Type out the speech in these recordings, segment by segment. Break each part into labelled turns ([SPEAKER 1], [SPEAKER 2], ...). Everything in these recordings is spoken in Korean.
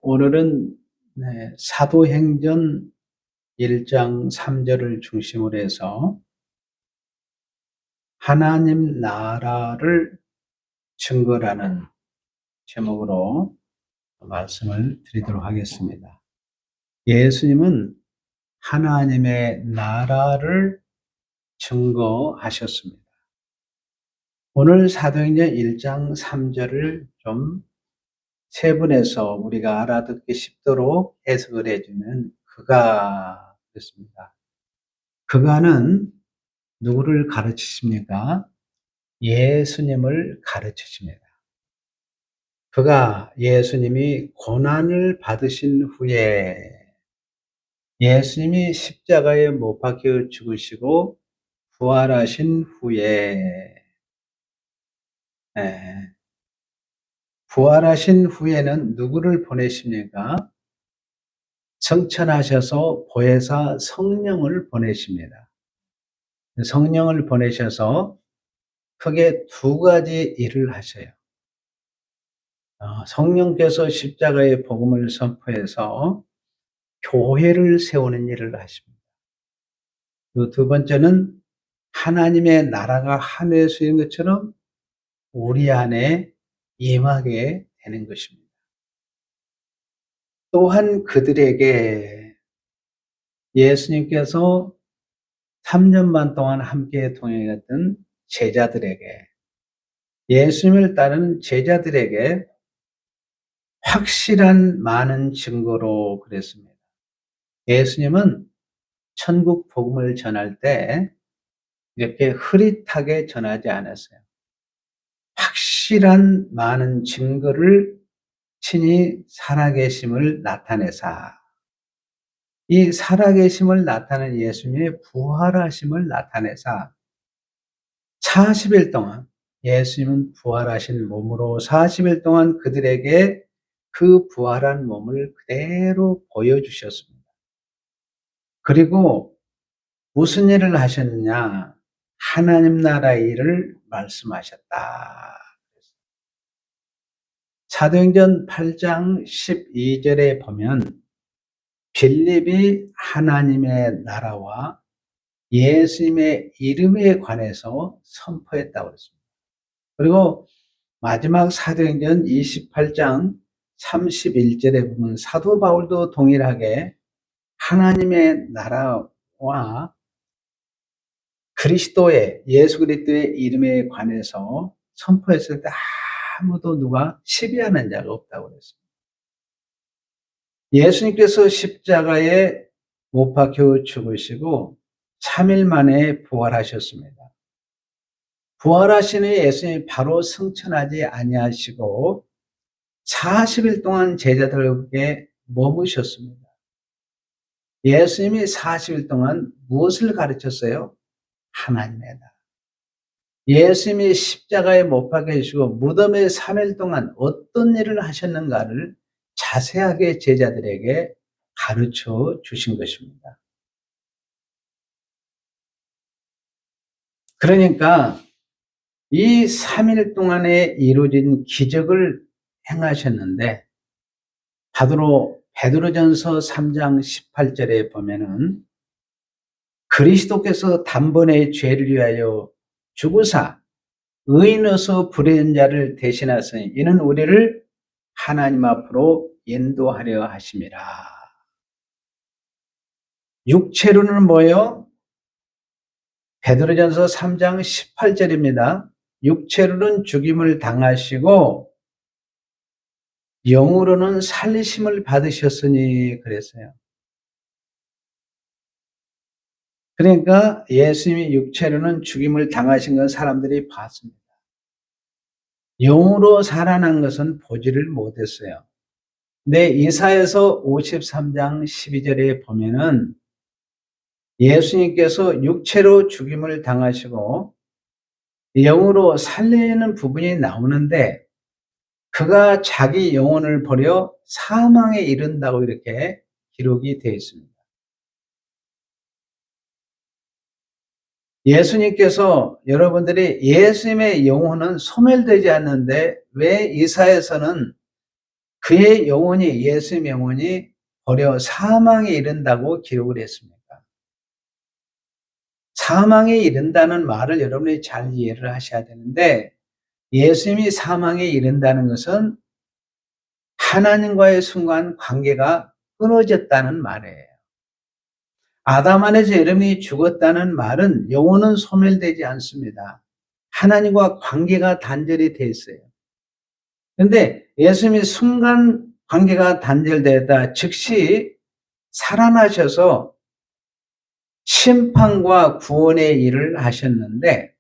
[SPEAKER 1] 오늘은 사도행전 1장 3절을 중심으로 해서 하나님 나라를 증거라는 제목으로 말씀을 드리도록 하겠습니다. 예수님은 하나님의 나라를 증거하셨습니다. 오늘 사도행전 1장 3절을 좀 세분해서 우리가 알아듣기 쉽도록 해석을 해주면 그가 됐습니다. 그가는 누구를 가르치십니까? 예수님을 가르치십니다. 그가 예수님이 고난을 받으신 후에 예수님이 십자가에 못 박혀 죽으시고 부활하신 후에 부활하신 후에는 누구를 보내십니까? 성천하셔서 보혜사 성령을 보내십니다. 성령을 보내셔서 크게 두 가지 일을 하셔요. 성령께서 십자가의 복음을 선포해서 교회를 세우는 일을 하십니다. 그리고 두 번째는 하나님의 나라가 하늘에서 있는 것처럼 우리 안에 임하게 되는 것입니다. 또한 그들에게 예수님께서 3년 반 동안 함께 동행했던 제자들에게, 예수님을 따르는 제자들에게 확실한 많은 증거로 그랬습니다. 예수님은 천국 복음을 전할 때 이렇게 흐릿하게 전하지 않았어요. 확실한 많은 증거를 친히 살아계심을 나타내사, 이 살아계심을 나타낸 예수님의 부활하심을 나타내사 40일 동안 예수님은 부활하신 몸으로 40일 동안 그들에게 그 부활한 몸을 그대로 보여주셨습니다. 그리고 무슨 일을 하셨느냐? 하나님 나라의 일을 말씀하셨다. 사도행전 8장 12절에 보면 빌립이 하나님의 나라와 예수님의 이름에 관해서 선포했다고 했습니다. 그리고 마지막 사도행전 28장 31절에 보면 사도 바울도 동일하게 하나님의 나라와 그리스도의, 예수 그리스도의 이름에 관해서 선포했을 때 아무도 누가 시비하는 자가 없다고 그랬습니다. 예수님께서 십자가에 못 박혀 죽으시고 3일 만에 부활하셨습니다. 부활하신 후에 예수님이 바로 승천하지 아니하시고 40일 동안 제자들에게 머무셨습니다. 예수님이 40일 동안 무엇을 가르쳤어요? 하나님의 나라. 예수님이 십자가에 못 박히시고 무덤에 3일 동안 어떤 일을 하셨는가를 자세하게 제자들에게 가르쳐 주신 것입니다. 그러니까 이 3일 동안에 이루어진 기적을 행하셨는데, 베드로전서 3장 18절에 보면은 그리스도께서 단번에 죄를 위하여 죽으사 의인으로서 부르는 자를 대신하시니 이는 우리를 하나님 앞으로 인도하려 하심이라. 육체로는 뭐예요? 베드로전서 3장 18절입니다. 육체로는 죽임을 당하시고 영으로는 살리심을 받으셨으니 그랬어요. 그러니까 예수님이 육체로는 죽임을 당하신 건 사람들이 봤습니다. 영으로 살아난 것은 보지를 못했어요. 근데 이사야서 53장 12절에 보면은 예수님께서 육체로 죽임을 당하시고 영으로 살리는 부분이 나오는데 그가 자기 영혼을 버려 사망에 이른다고 이렇게 기록이 되어 있습니다. 예수님께서, 여러분들이 예수님의 영혼은 소멸되지 않는데 왜 이사야서는 그의 영혼이, 예수의 영혼이 버려 사망에 이른다고 기록을 했습니다. 사망에 이른다는 말을 여러분이 잘 이해를 하셔야 되는데, 예수님이 사망에 이른다는 것은 하나님과의 순간 관계가 끊어졌다는 말이에요. 아담 안에서 여러분이 죽었다는 말은 영혼은 소멸되지 않습니다. 하나님과 관계가 단절이 돼 있어요. 그런데 예수님이 순간 관계가 단절되다 즉시 살아나셔서 심판과 구원의 일을 하셨는데,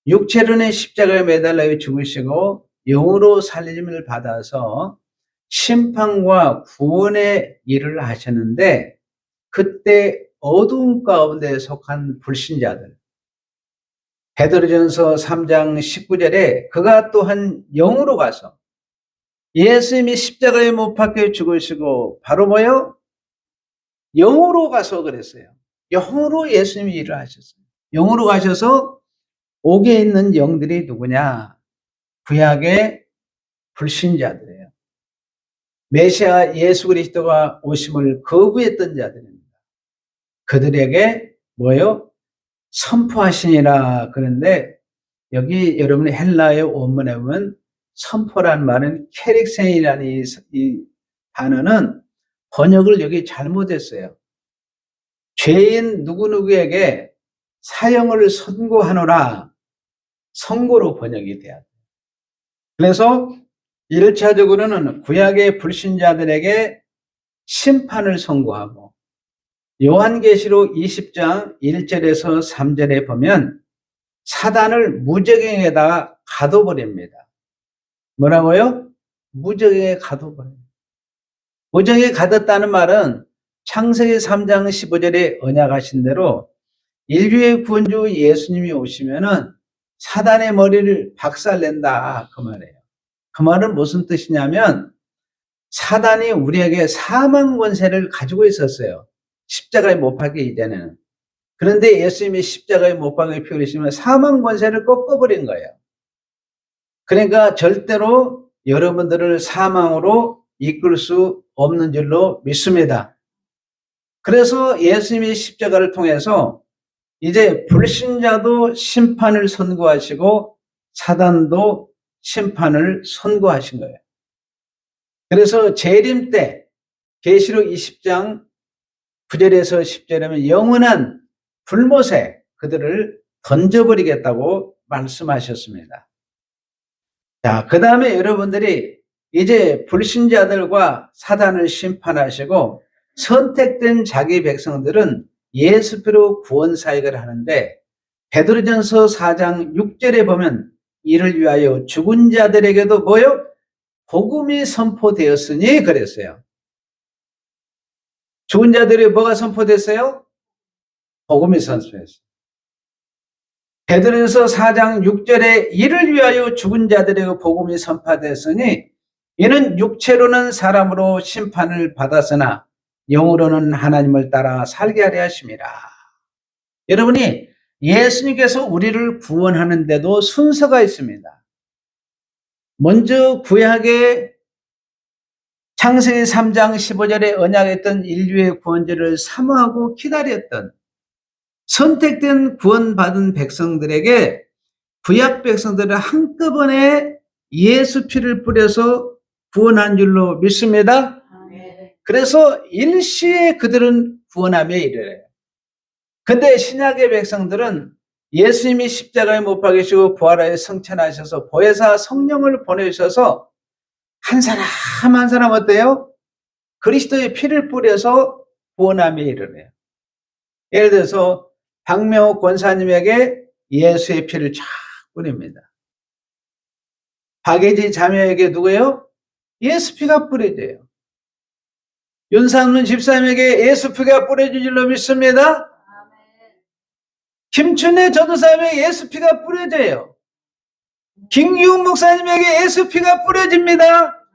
[SPEAKER 1] 육체로는 십자가에 매달려 죽으시고 영으로 살림을 받아서 심판과 구원의 일을 하셨는데, 그때 어두운 가운데 속한 불신자들, 베드로전서 3장 19절에 그가 또한 영으로 가서 예수님이 십자가에 못 박혀 죽으시고 바로 뭐요? 영으로 가서 그랬어요. 영으로 예수님이 일을 하셨어요. 영으로 가셔서 옥에 있는 영들이 누구냐? 구약의 불신자들이에요. 메시아 예수 그리스도가 오심을 거부했던 자들입니다. 그들에게 뭐요? 선포하시니라. 그런데 여기 여러분이 헬라의 원문에 보면 선포란 말은 캐릭센이라는 이 단어는 번역을 여기 잘못했어요. 죄인 누구누구에게 사형을 선고하노라, 선고로 번역이 돼야 돼요. 그래서 1차적으로는 구약의 불신자들에게 심판을 선고하고, 요한계시록 20장 1절에서 3절에 보면 사단을 무저갱에다가 가둬버립니다. 뭐라고요? 무저갱에 가둬버려요. 무저갱에 가뒀다는 말은 창세기 3장 15절에 언약하신 대로 인류의 구원주 예수님이 오시면은 사단의 머리를 박살낸다, 그 말이에요. 그 말은 무슨 뜻이냐면, 사단이 우리에게 사망 권세를 가지고 있었어요. 십자가에 못 박기 이전에는. 그런데 예수님이 십자가에 못 박혀 피우시면 사망 권세를 꺾어버린 거예요. 그러니까 절대로 여러분들을 사망으로 이끌 수 없는 줄로 믿습니다. 그래서 예수님이 십자가를 통해서 이제 불신자도 심판을 선고하시고 사단도 심판을 선고하신 거예요. 그래서 재림 때 계시록 20장 9절에서 10절에 하면 영원한 불못에 그들을 던져버리겠다고 말씀하셨습니다. 자, 그 다음에 여러분들이 이제 불신자들과 사단을 심판하시고 선택된 자기 백성들은 예수피로 구원 사역을 하는데, 베드로전서 4장 6절에 보면 이를 위하여 죽은 자들에게도 뭐요? 복음이 선포되었으니 그랬어요. 죽은 자들이 뭐가 선포됐어요? 복음이 선포됐어요. 베드로전서 4장 6절에 이를 위하여 죽은 자들에게 복음이 선포되었으니 이는 육체로는 사람으로 심판을 받았으나 영으로는 하나님을 따라 살게 하려 하심이라. 여러분이 예수님께서 우리를 구원하는데도 순서가 있습니다. 먼저 구약의 창세기 3장 15절에 언약했던 인류의 구원제를 사모하고 기다렸던 선택된 구원받은 백성들에게 구약 백성들을 한꺼번에 예수 피를 뿌려서 구원한 줄로 믿습니다. 그래서 일시에 그들은 구원함에 이르래요. 근데 신약의 백성들은 예수님이 십자가에 못 박히시고 부활하여 성천하셔서 보혜사 성령을 보내주셔서 한 사람 한 사람 어때요? 그리스도의 피를 뿌려서 구원함에 이르래요. 예를 들어서 박명옥 권사님에게 예수의 피를 쫙 뿌립니다. 박예지 자매에게 누구예요? 예수 피가 뿌려져요. 윤상문 집사님에게 예수 피가 뿌려질 줄로 믿습니다. 김춘혜 전도사님에게 예수 피가 뿌려져요. 김기웅 목사님에게 예수 피가 뿌려집니다.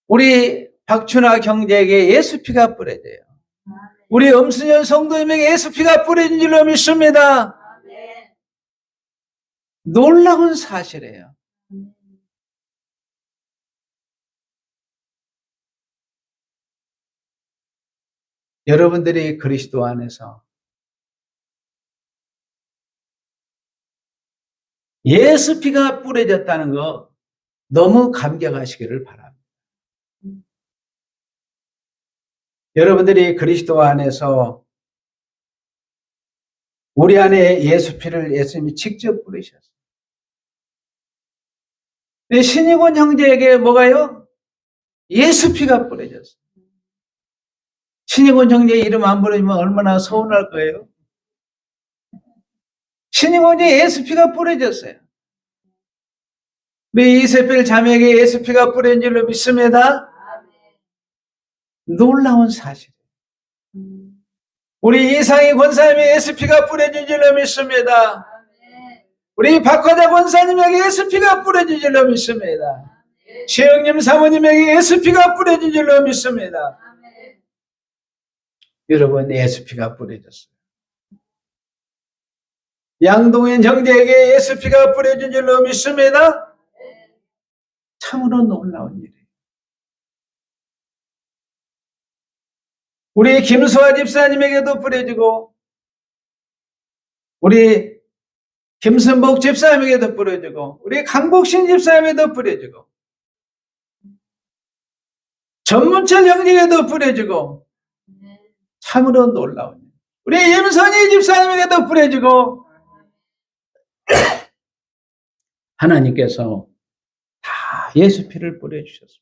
[SPEAKER 1] 우리 박춘하 경제에게 예수 피가 뿌려져요. 우리 엄순현 성도님에게 예수 피가 뿌려진 줄로 믿습니다. 놀라운 사실이에요. 여러분들이 그리스도 안에서 예수 피가 뿌려졌다는 거 너무 감격하시기를 바랍니다. 여러분들이 그리스도 안에서 우리 안에 예수 피를 예수님이 직접 뿌리셨어요. 신익원 형제에게 뭐가요? 예수 피가 뿌려졌어요. 신익원 형제 이름 안 부르면 얼마나 서운할 거예요? 신익원이 예수 피가 뿌려졌어요. 우리 이세필 자매에게 예수 피가 뿌려진 줄로 믿습니다. 놀라운 사실. 우리 이상희 권사님의 예수 피가 뿌려진 줄로 믿습니다. 우리 박화자 권사님에게 예수 피가 뿌려진 줄로 믿습니다. 최영님 사모님에게 예수 피가 뿌려진 줄로 믿습니다. 여러분, 예수 피가 뿌려졌어요. 양동현 형제에게 예수 피가 뿌려진 줄로 믿습니다. 참으로 놀라운 일이에요. 우리 김수아 집사님에게도 뿌려지고, 우리 김순복 집사님에게도 뿌려지고, 우리 강복신 집사님에게도 뿌려지고, 전문철 형제에게도 뿌려지고, 참으로 놀라운 일. 우리 임선희 집사님에게도 뿌려지고, 하나님께서 다 예수 피를 뿌려주셨습니다.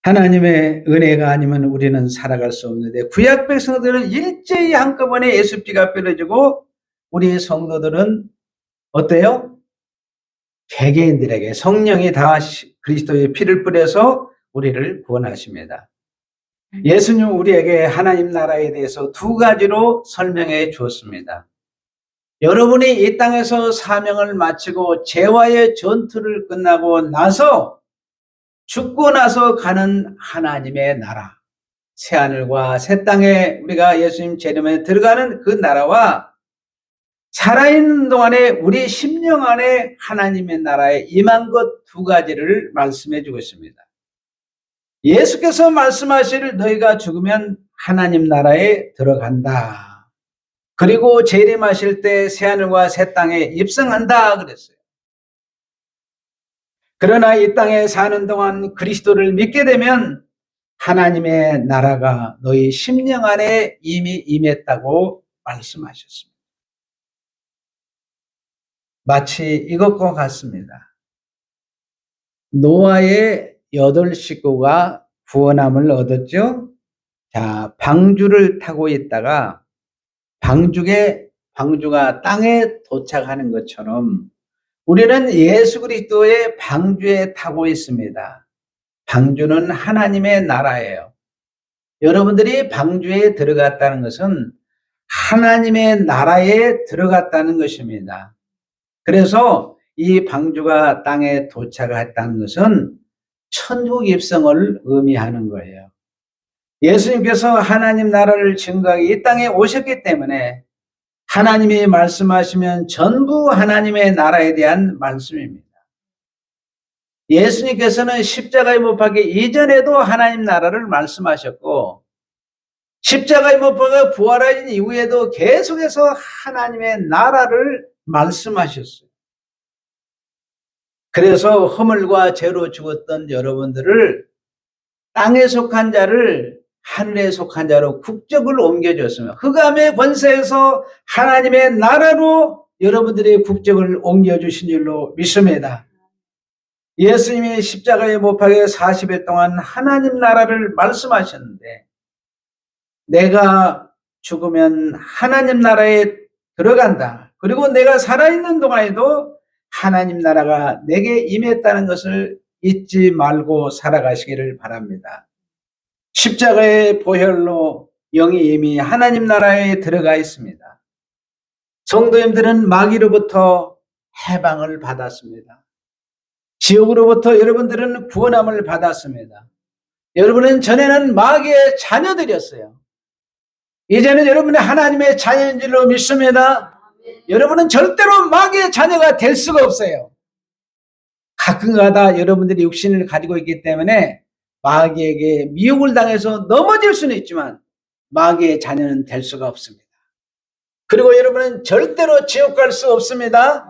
[SPEAKER 1] 하나님의 은혜가 아니면 우리는 살아갈 수 없는데, 구약 백성들은 일제히 한꺼번에 예수 피가 뿌려지고, 우리 성도들은 어때요? 개개인들에게 성령이 다 그리스도의 피를 뿌려서 우리를 구원하십니다. 예수님은 우리에게 하나님 나라에 대해서 두 가지로 설명해 주었습니다. 여러분이 이 땅에서 사명을 마치고 재화의 전투를 끝나고 나서 죽고 나서 가는 하나님의 나라, 새하늘과 새 땅에 우리가 예수님 재림에 들어가는 그 나라와 살아있는 동안에 우리 심령 안에 하나님의 나라에 임한 것 두 가지를 말씀해 주고 있습니다. 예수께서 말씀하시를 너희가 죽으면 하나님 나라에 들어간다. 그리고 재림하실 때 새하늘과 새 땅에 입성한다 그랬어요. 그러나 이 땅에 사는 동안 그리스도를 믿게 되면 하나님의 나라가 너희 심령 안에 이미 임했다고 말씀하셨습니다. 마치 이것과 같습니다. 노아의 8 식구가 구원함을 얻었죠. 자, 방주를 타고 있다가 방주가 땅에 도착하는 것처럼 우리는 예수 그리스도의 방주에 타고 있습니다. 방주는 하나님의 나라예요. 여러분들이 방주에 들어갔다는 것은 하나님의 나라에 들어갔다는 것입니다. 그래서 이 방주가 땅에 도착했다는 것은 천국 입성을 의미하는 거예요. 예수님께서 하나님 나라를 증거하기 이 땅에 오셨기 때문에 하나님이 말씀하시면 전부 하나님의 나라에 대한 말씀입니다. 예수님께서는 십자가에 못 박기 이전에도 하나님 나라를 말씀하셨고, 십자가에 못 박아 부활하신 이후에도 계속해서 하나님의 나라를 말씀하셨어요. 그래서 허물과 죄로 죽었던 여러분들을 땅에 속한 자를 하늘에 속한 자로 국적을 옮겨줬으며 흑암의 권세에서 하나님의 나라로 여러분들의 국적을 옮겨주신 줄로 믿습니다. 예수님이 십자가에 못 박혀 40일 동안 하나님 나라를 말씀하셨는데, 내가 죽으면 하나님 나라에 들어간다. 그리고 내가 살아있는 동안에도 하나님 나라가 내게 임했다는 것을 잊지 말고 살아가시기를 바랍니다. 십자가의 보혈로 영이 이미 하나님 나라에 들어가 있습니다. 성도님들은 마귀로부터 해방을 받았습니다. 지옥으로부터 여러분들은 구원함을 받았습니다. 여러분은 전에는 마귀의 자녀들이었어요. 이제는 여러분의 하나님의 자녀인 줄로 믿습니다. 여러분은 절대로 마귀의 자녀가 될 수가 없어요. 가끔가다 여러분들이 육신을 가지고 있기 때문에 마귀에게 미혹을 당해서 넘어질 수는 있지만 마귀의 자녀는 될 수가 없습니다. 그리고 여러분은 절대로 지옥 갈 수 없습니다.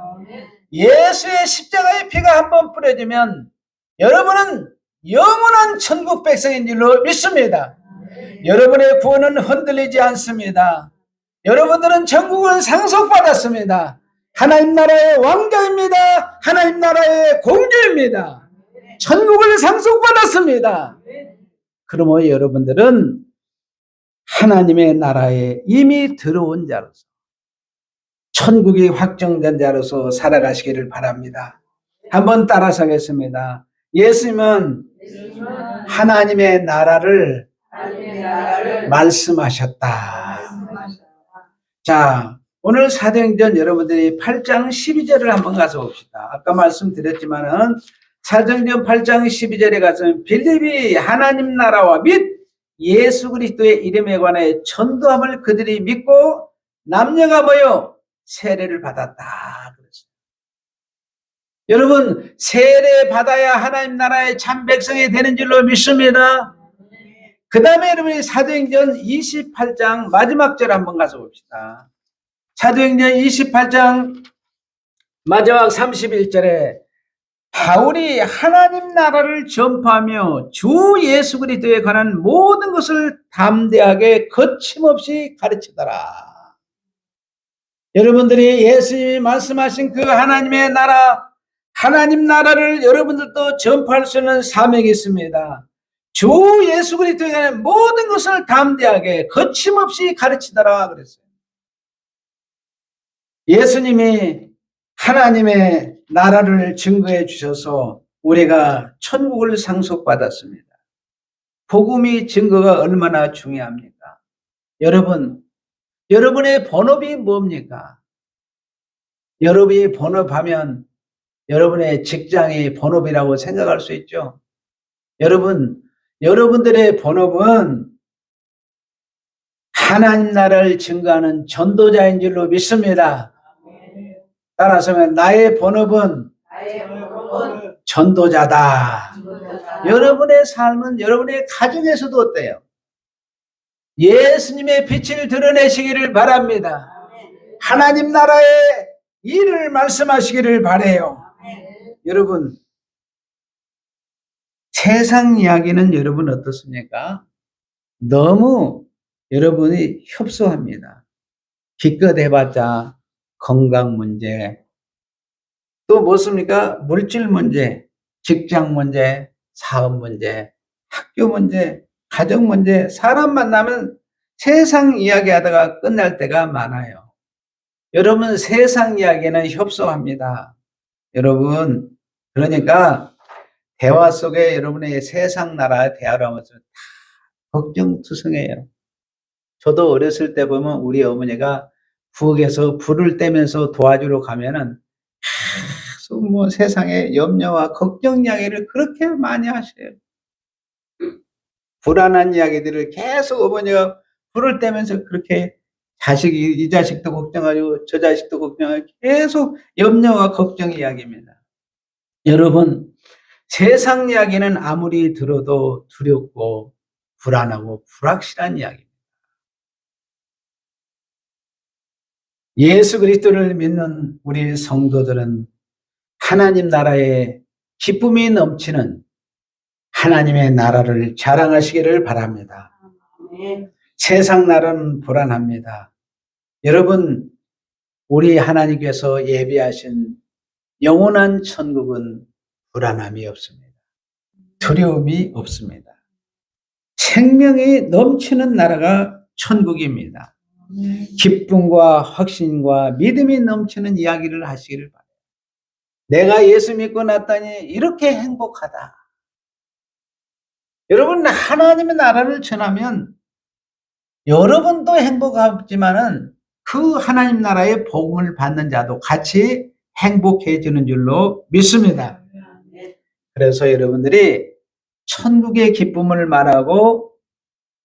[SPEAKER 1] 예수의 십자가의 피가 한번 뿌려지면 여러분은 영원한 천국 백성인 줄로 믿습니다. 여러분의 구원은 흔들리지 않습니다. 여러분들은 천국을 상속받았습니다. 하나님 나라의 왕자입니다. 하나님 나라의 공주입니다. 천국을 상속받았습니다. 그러므로 여러분들은 하나님의 나라에 이미 들어온 자로서 천국이 확정된 자로서 살아가시기를 바랍니다. 한번 따라서 하겠습니다. 예수님은 하나님의 나라를 말씀하셨다. 자, 오늘 사도행전 여러분들이 8장 12절을 한번 가서 봅시다. 아까 말씀드렸지만은 사도행전 8장 12절에 가서 빌립이 하나님 나라와 및 예수 그리스도의 이름에 관해 전도함을 그들이 믿고 남녀가 모여 세례를 받았다. 그랬어요. 여러분, 세례 받아야 하나님 나라의 참 백성이 되는 줄로 믿습니다. 그 다음에 여러분이 사도행전 28장 마지막 절 한번 가서 봅시다. 사도행전 28장 마지막 31절에 바울이 하나님 나라를 전파하며 주 예수 그리스도에 관한 모든 것을 담대하게 거침없이 가르치더라. 여러분들이 예수님이 말씀하신 그 하나님의 나라, 하나님 나라를 여러분들도 전파할 수 있는 사명이 있습니다. 주 예수 그리스도에 관한 모든 것을 담대하게 거침없이 가르치더라 그랬어요. 예수님이 하나님의 나라를 증거해 주셔서 우리가 천국을 상속받았습니다. 복음이 증거가 얼마나 중요합니까? 여러분, 여러분의 본업이 뭡니까? 여러분이 본업하면 여러분의 직장이 본업이라고 생각할 수 있죠. 여러분, 여러분들의 본업은 하나님 나라를 증거하는 전도자인 줄로 믿습니다. 따라서 나의 본업은 전도자다. 여러분의 삶은 여러분의 가정에서도 어때요? 예수님의 빛을 드러내시기를 바랍니다. 하나님 나라의 일을 말씀하시기를 바라요. 여러분, 세상 이야기는 여러분 어떻습니까? 너무 여러분이 협소합니다. 기껏 해봤자 건강 문제, 또 무엇입니까? 물질 문제, 직장 문제, 사업 문제, 학교 문제, 가정 문제, 사람 만나면 세상 이야기하다가 끝날 때가 많아요. 여러분, 세상 이야기는 협소합니다. 여러분, 그러니까 대화 속에 여러분의 세상 나라의 대화를 하면서 다 걱정투성해요. 저도 어렸을 때 보면 우리 어머니가 부엌에서 불을 떼면서 도와주러 가면은 계속 뭐 세상에 염려와 걱정 이야기를 그렇게 많이 하셔요. 불안한 이야기들을 계속 어머니가 불을 떼면서 그렇게 자식이, 이 자식도 걱정하고 저 자식도 걱정하고 계속 염려와 걱정 이야기입니다. 여러분, 세상 이야기는 아무리 들어도 두렵고 불안하고 불확실한 이야기입니다. 예수 그리스도를 믿는 우리 성도들은 하나님 나라에 기쁨이 넘치는 하나님의 나라를 자랑하시기를 바랍니다. 세상 나라는 불안합니다. 여러분, 우리 하나님께서 예비하신 영원한 천국은 불안함이 없습니다. 두려움이 없습니다. 생명이 넘치는 나라가 천국입니다. 기쁨과 확신과 믿음이 넘치는 이야기를 하시기를 바랍니다. 내가 예수 믿고 났더니 이렇게 행복하다. 여러분, 하나님의 나라를 전하면 여러분도 행복하지만은 그 하나님 나라의 복음을 받는 자도 같이 행복해지는 줄로 믿습니다. 그래서 여러분들이 천국의 기쁨을 말하고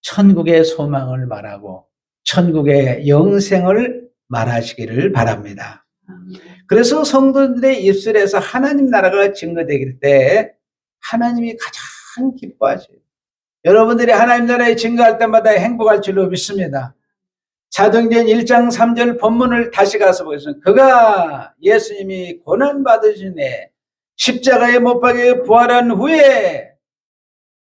[SPEAKER 1] 천국의 소망을 말하고 천국의 영생을 말하시기를 바랍니다. 그래서 성도들의 입술에서 하나님 나라가 증거되길 때 하나님이 가장 참 기뻐하셔요. 여러분들이 하나님 나라에 증거할 때마다 행복할 줄로 믿습니다. 사도행전 1장 3절 본문을 다시 가서 보겠습니다. 그가 예수님이 고난받으시네 십자가에 못 박혀 부활한 후에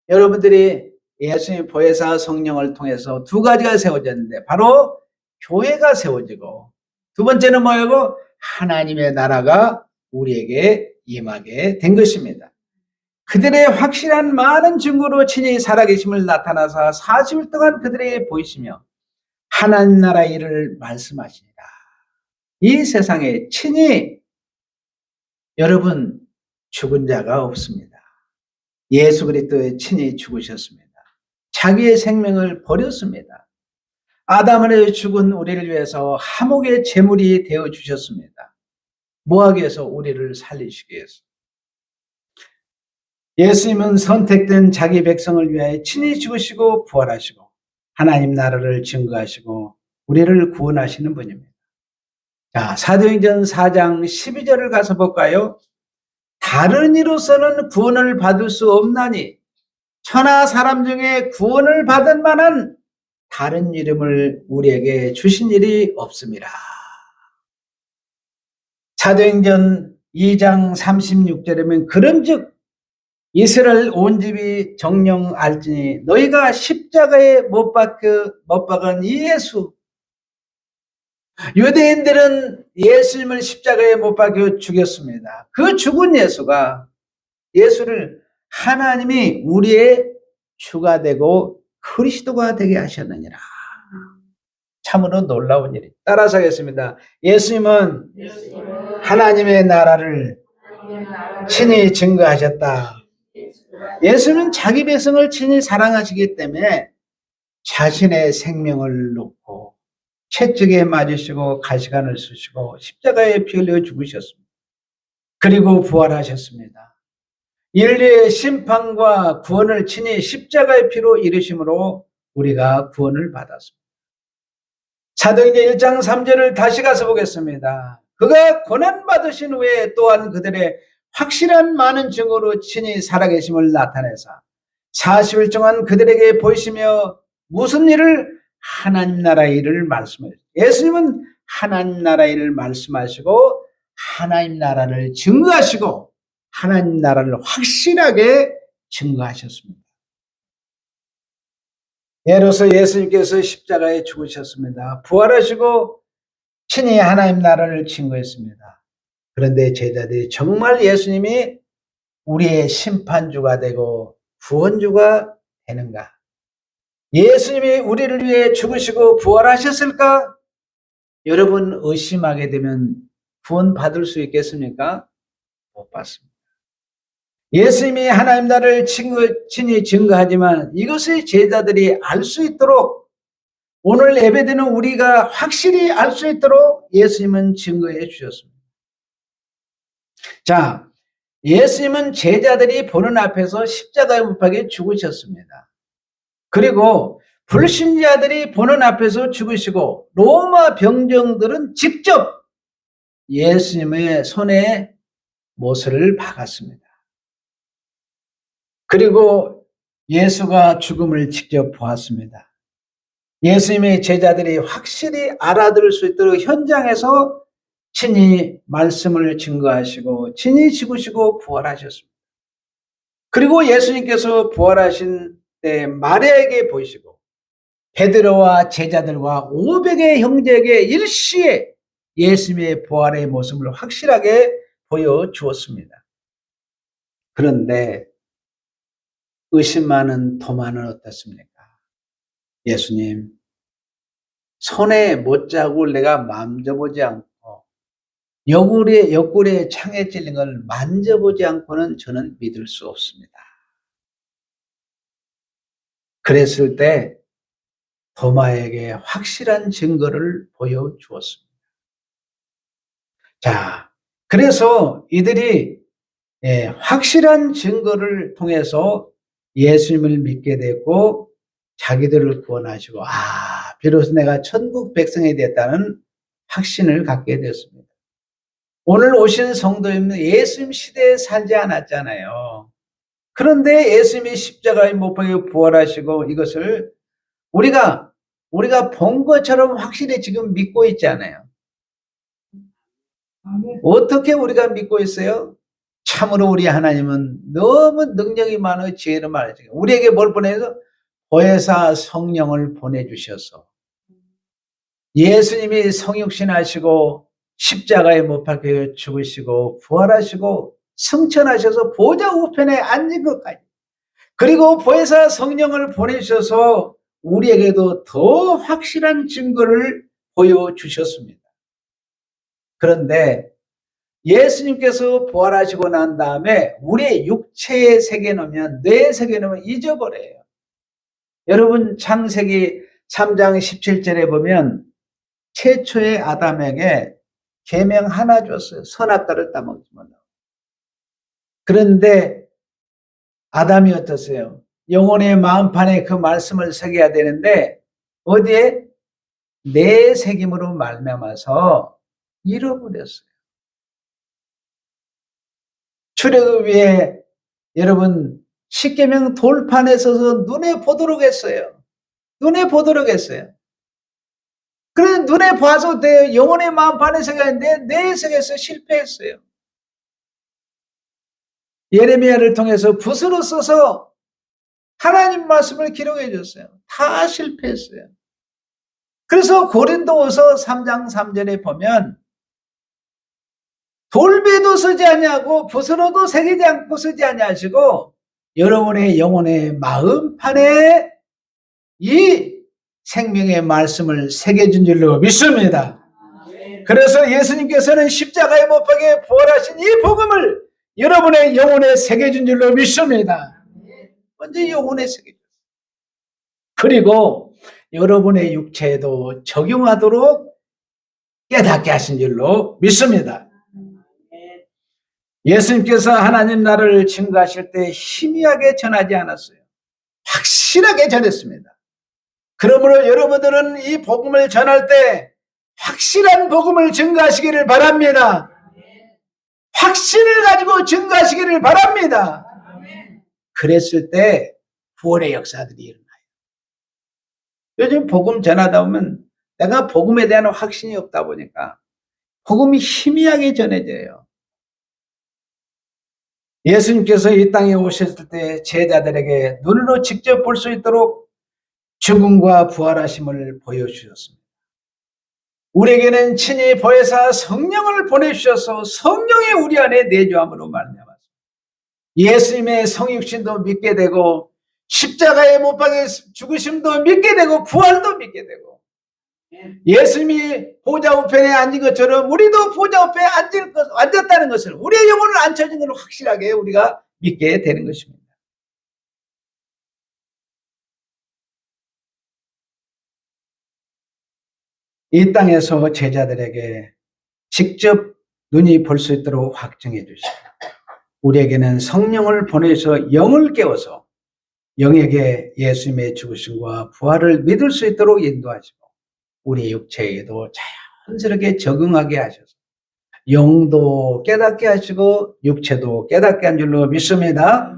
[SPEAKER 1] 여러분들이 예수님 보혜사 성령을 통해서 두 가지가 세워졌는데 바로 교회가 세워지고 두 번째는 뭐예요? 하나님의 나라가 우리에게 임하게 된 것입니다. 그들의 확실한 많은 증거로 친히 살아계심을 나타나사 40일 동안 그들에게 보이시며 하나님 나라 일을 말씀하시니라. 이 세상에 친히 여러분 죽은 자가 없습니다. 예수 그리스도에 친히 죽으셨습니다. 자기의 생명을 버렸습니다. 아담을 죽은 우리를 위해서 화목의 제물이 되어 주셨습니다. 뭐하기 위해서? 우리를 살리시기 위해서. 예수님은 선택된 자기 백성을 위하여 친히 죽으시고 부활하시고 하나님 나라를 증거하시고 우리를 구원하시는 분입니다. 자, 사도행전 4장 12절을 가서 볼까요? 다른 이로서는 구원을 받을 수 없나니 천하 사람 중에 구원을 받을 만한 다른 이름을 우리에게 주신 일이 없습니다. 사도행전 2장 36절에 보면 그런즉 이스라엘 온 집이 정령 알지니 너희가 십자가에 못 박은 이 예수, 유대인들은 예수님을 십자가에 못 박여 죽였습니다. 그 죽은 예수를 하나님이 우리의 주가 되고 그리스도가 되게 하셨느니라. 참으로 놀라운 일이. 따라서 하겠습니다. 예수님은 하나님의 나라를 친히 증거하셨다. 예수는 자기 백성을 친히 사랑하시기 때문에 자신의 생명을 놓고 채찍에 맞으시고 가시관을 쓰시고 십자가에 피 흘려 죽으셨습니다. 그리고 부활하셨습니다. 인류의 심판과 구원을 친히 십자가의 피로 이루심으로 우리가 구원을 받았습니다. 사도행전 1장 3절을 다시 가서 보겠습니다. 그가 고난받으신 후에 또한 그들의 확실한 많은 증거로 친히 살아계심을 나타내사 40일 동안 그들에게 보이시며 무슨 일을? 하나님 나라 일을 말씀하셨습니다. 예수님은 하나님 나라 일을 말씀하시고 하나님 나라를 증거하시고 하나님 나라를 확실하게 증거하셨습니다. 예로서 예수님께서 십자가에 죽으셨습니다. 부활하시고 친히 하나님 나라를 증거했습니다. 그런데 제자들이 정말 예수님이 우리의 심판주가 되고 구원주가 되는가? 예수님이 우리를 위해 죽으시고 부활하셨을까? 여러분 의심하게 되면 구원 받을 수 있겠습니까? 못 받습니다. 예수님이 하나님 나라를 친히 증거하지만 이것을 제자들이 알 수 있도록 오늘 예배드리는 우리가 확실히 알 수 있도록 예수님은 증거해 주셨습니다. 자, 예수님은 제자들이 보는 앞에서 십자가에 못 박혀 죽으셨습니다. 그리고 불신자들이 보는 앞에서 죽으시고 로마 병정들은 직접 예수님의 손에 못을 박았습니다. 그리고 예수가 죽음을 직접 보았습니다. 예수님의 제자들이 확실히 알아들을 수 있도록 현장에서 친히 말씀을 증거하시고 친히 죽으시고 부활하셨습니다. 그리고 예수님께서 부활하신 때 마리아에게 보이시고 베드로와 제자들과 500의 형제에게 일시에 예수님의 부활의 모습을 확실하게 보여주었습니다. 그런데 의심 많은 도마는 어떻습니까? 예수님, 손에 못자국을 내가 만져보지 않고 옆구리에 창에 찔린 걸 만져보지 않고는 저는 믿을 수 없습니다. 그랬을 때 도마에게 확실한 증거를 보여주었습니다. 자, 그래서 이들이 확실한 증거를 통해서 예수님을 믿게 됐고 자기들을 구원하시고 비로소 내가 천국 백성이 됐다는 확신을 갖게 되었습니다. 오늘 오신 성도님은 예수님 시대에 살지 않았잖아요. 그런데 예수님이 십자가에 못 박혀 부활하시고 이것을 우리가 본 것처럼 확실히 지금 믿고 있잖아요. 어떻게 우리가 믿고 있어요? 참으로 우리 하나님은 너무 능력이 많아 지혜를 많으시고 우리에게 뭘 보내서 보혜사 성령을 보내주셔서 예수님이 성육신하시고 십자가에 못 박혀 죽으시고 부활하시고 승천하셔서 보좌 우편에 앉은 것까지 그리고 보혜사 성령을 보내주셔서 우리에게도 더 확실한 증거를 보여주셨습니다. 그런데 예수님께서 부활하시고 난 다음에 우리의 육체의 세계는 뇌의 세계는 잊어버려요. 여러분 창세기 3장 17절에 보면 최초의 아담에게 계명 하나 줬어요. 선악과를 따먹지 말라고. 그런데 아담이 어떠세요? 영혼의 마음판에 그 말씀을 새겨야 되는데 어디에? 내 새김으로 말미암아서 잃어버렸어요. 출애굽기에 여러분 십계명 돌판에 서서 눈에 보도록 했어요. 눈에 보도록 했어요. 그래서 눈에 봐서 내 영혼의 마음판에 새겨야 하는데 내 세계에서 실패했어요. 예레미야를 통해서 붓으로 써서 하나님 말씀을 기록해 줬어요. 다 실패했어요. 그래서 고린도후서 3장 3절에 보면 돌배도 쓰지 아니하고 붓으로도 새기지 않고 쓰지 아니하시고 여러분의 영혼의 마음판에 이 생명의 말씀을 새겨준 줄로 믿습니다. 그래서 예수님께서는 십자가에 못 박혀 부활하신 이 복음을 여러분의 영혼에 새겨준 줄로 믿습니다. 먼저 영혼에 새겨줬어요. 그리고 여러분의 육체에도 적용하도록 깨닫게 하신 줄로 믿습니다. 예수님께서 하나님 나라를 증거하실 때 희미하게 전하지 않았어요. 확실하게 전했습니다. 그러므로 여러분들은 이 복음을 전할 때 확실한 복음을 증거하시기를 바랍니다. 확신을 가지고 증거하시기를 바랍니다. 그랬을 때 구원의 역사들이 일어나요. 요즘 복음 전하다 보면 내가 복음에 대한 확신이 없다 보니까 복음이 희미하게 전해져요. 예수님께서 이 땅에 오셨을 때 제자들에게 눈으로 직접 볼 수 있도록 죽음과 부활하심을 보여주셨습니다. 우리에게는 친히 보혜사 성령을 보내주셔서 성령이 우리 안에 내주함으로 말미암았습니다. 예수님의 성육신도 믿게 되고 십자가에 못 박혀 죽으심도 믿게 되고 부활도 믿게 되고 예수님이 보좌 우편에 앉은 것처럼 우리도 보좌 우편에 앉았다는 것을 우리의 영혼을 앉혀진 것을 확실하게 우리가 믿게 되는 것입니다. 이 땅에서 제자들에게 직접 눈이 볼 수 있도록 확증해 주시고 우리에게는 성령을 보내서 영을 깨워서 영에게 예수님의 죽으심과 부활을 믿을 수 있도록 인도하시고 우리 육체에도 자연스럽게 적응하게 하셔서 영도 깨닫게 하시고 육체도 깨닫게 한 줄로 믿습니다.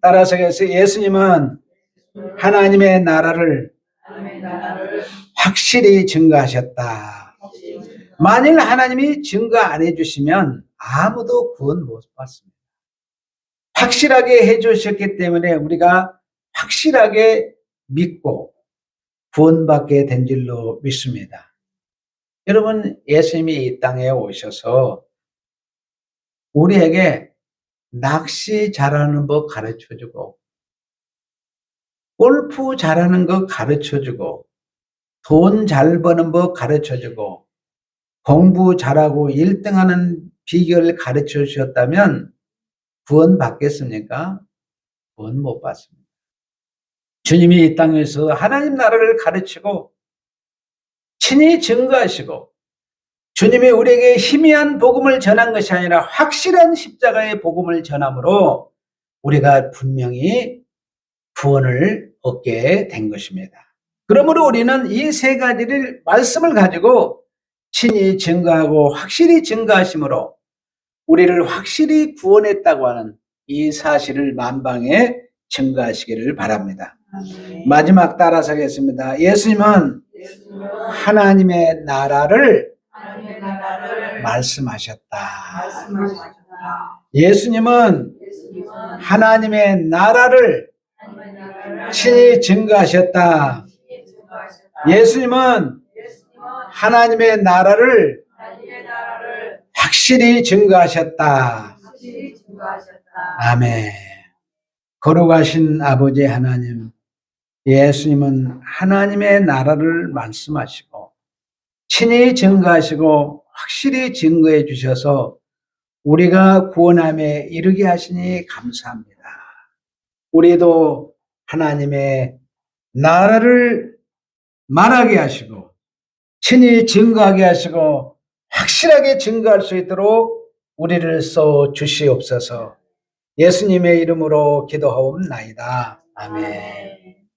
[SPEAKER 1] 따라서 예수님은 하나님의 나라를 확실히 증거하셨다. 만일 하나님이 증거 안 해주시면 아무도 구원 못 받습니다. 확실하게 해주셨기 때문에 우리가 확실하게 믿고 구원받게 된 줄로 믿습니다. 여러분, 예수님이 이 땅에 오셔서 우리에게 낚시 잘하는 법 가르쳐주고 골프 잘하는 거 가르쳐주고 돈 잘 버는 법 가르쳐주고 공부 잘하고 1등하는 비결을 가르쳐 주셨다면 구원 받겠습니까? 구원 못 받습니다. 주님이 이 땅에서 하나님 나라를 가르치고 친히 증거하시고 주님이 우리에게 희미한 복음을 전한 것이 아니라 확실한 십자가의 복음을 전함으로 우리가 분명히 구원을 얻게 된 것입니다. 그러므로 우리는 이 세 가지를 말씀을 가지고 친히 증거하고 확실히 증거하심으로 우리를 확실히 구원했다고 하는 이 사실을 만방에 증거하시기를 바랍니다. 마지막 따라서 하겠습니다. 예수님은 하나님의 나라를 말씀하셨다. 예수님은 하나님의 나라를 친히 증거하셨다. 예수님은 하나님의 나라를 확실히 증거하셨다. 아멘. 거룩하신 아버지 하나님, 예수님은 하나님의 나라를 말씀하시고 친히 증거하시고 확실히 증거해 주셔서 우리가 구원함에 이르게 하시니 감사합니다. 우리도 하나님의 나라를 말하게 하시고 친히 증거하게 하시고 확실하게 증거할 수 있도록 우리를 써 주시옵소서. 예수님의 이름으로 기도하옵나이다. 아멘.